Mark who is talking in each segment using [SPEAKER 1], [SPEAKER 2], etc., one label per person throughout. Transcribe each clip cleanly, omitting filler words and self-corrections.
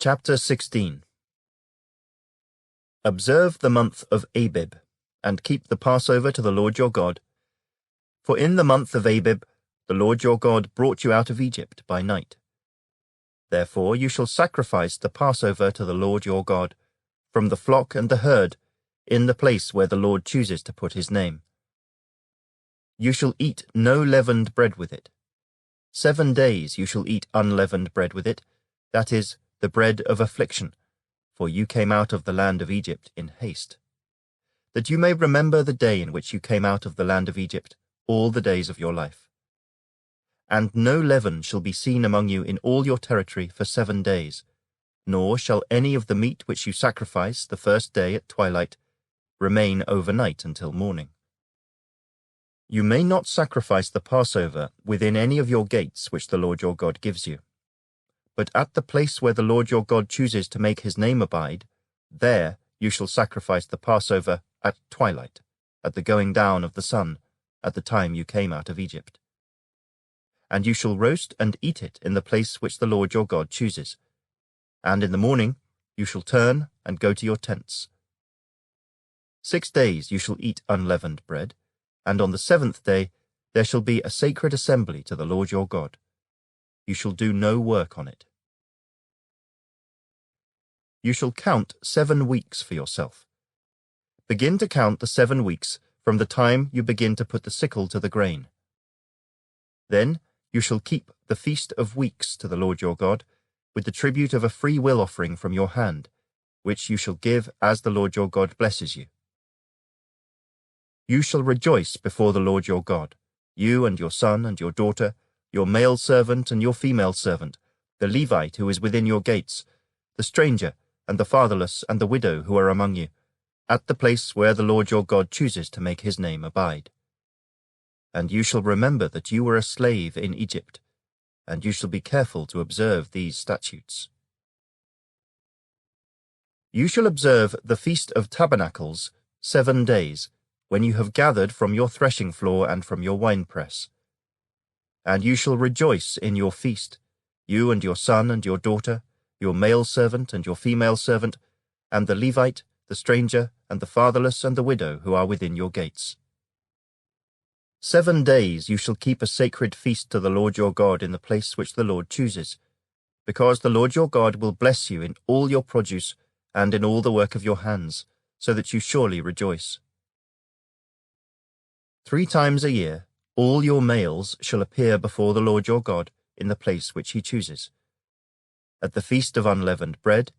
[SPEAKER 1] Chapter 16. Observe the month of Abib, and keep the Passover to the Lord your God. For in the month of Abib the Lord your God brought you out of Egypt by night. Therefore you shall sacrifice the Passover to the Lord your God, from the flock and the herd, in the place where the Lord chooses to put his name. You shall eat no leavened bread with it. 7 days you shall eat unleavened bread with it, that is, the bread of affliction, for you came out of the land of Egypt in haste, that you may remember the day in which you came out of the land of Egypt all the days of your life. And no leaven shall be seen among you in all your territory for 7 days, nor shall any of the meat which you sacrifice the first day at twilight remain overnight until morning. You may not sacrifice the Passover within any of your gates which the Lord your God gives you. But at the place where the Lord your God chooses to make his name abide, there you shall sacrifice the Passover at twilight, at the going down of the sun, at the time you came out of Egypt. And you shall roast and eat it in the place which the Lord your God chooses. And in the morning you shall turn and go to your tents. 6 days you shall eat unleavened bread, and on the 7th day there shall be a sacred assembly to the Lord your God. You shall do no work on it. You shall count 7 weeks for yourself. Begin to count the 7 weeks from the time you begin to put the sickle to the grain. Then you shall keep the Feast of Weeks to the Lord your God, with the tribute of a free will offering from your hand, which you shall give as the Lord your God blesses you. You shall rejoice before the Lord your God, you and your son and your daughter, your male servant and your female servant, the Levite who is within your gates, the stranger and the fatherless and the widow who are among you, at the place where the Lord your God chooses to make his name abide. And you shall remember that you were a slave in Egypt, and you shall be careful to observe these statutes. You shall observe the Feast of Tabernacles 7 days, when you have gathered from your threshing floor and from your winepress. And you shall rejoice in your feast, you and your son and your daughter, your male servant and your female servant, and the Levite, the stranger, and the fatherless and the widow who are within your gates. 7 days you shall keep a sacred feast to the Lord your God in the place which the Lord chooses, because the Lord your God will bless you in all your produce and in all the work of your hands, so that you surely rejoice. 3 times a year all your males shall appear before the Lord your God in the place which he chooses, at the Feast of Unleavened Bread,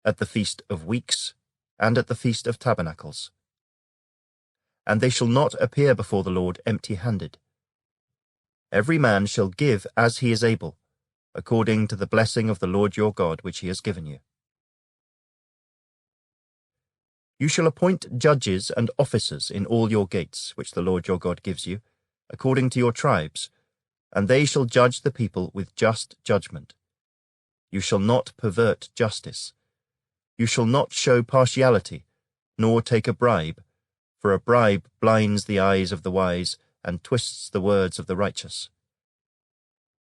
[SPEAKER 1] at the Feast of Weeks, and at the Feast of Tabernacles. And they shall not appear before the Lord empty-handed. Every man shall give as he is able, according to the blessing of the Lord your God which he has given you. You shall appoint judges and officers in all your gates which the Lord your God gives you, according to your tribes, and they shall judge the people with just judgment. You shall not pervert justice. You shall not show partiality, nor take a bribe, for a bribe blinds the eyes of the wise and twists the words of the righteous.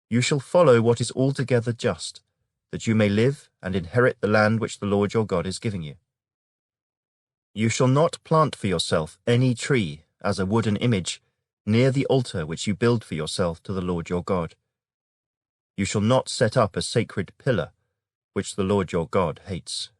[SPEAKER 1] You shall follow what is altogether just, that you may live and inherit the land which the Lord your God is giving you. You shall not plant for yourself any tree as a wooden image near the altar which you build for yourself to the Lord your God. You shall not set up a sacred pillar, which the Lord your God hates.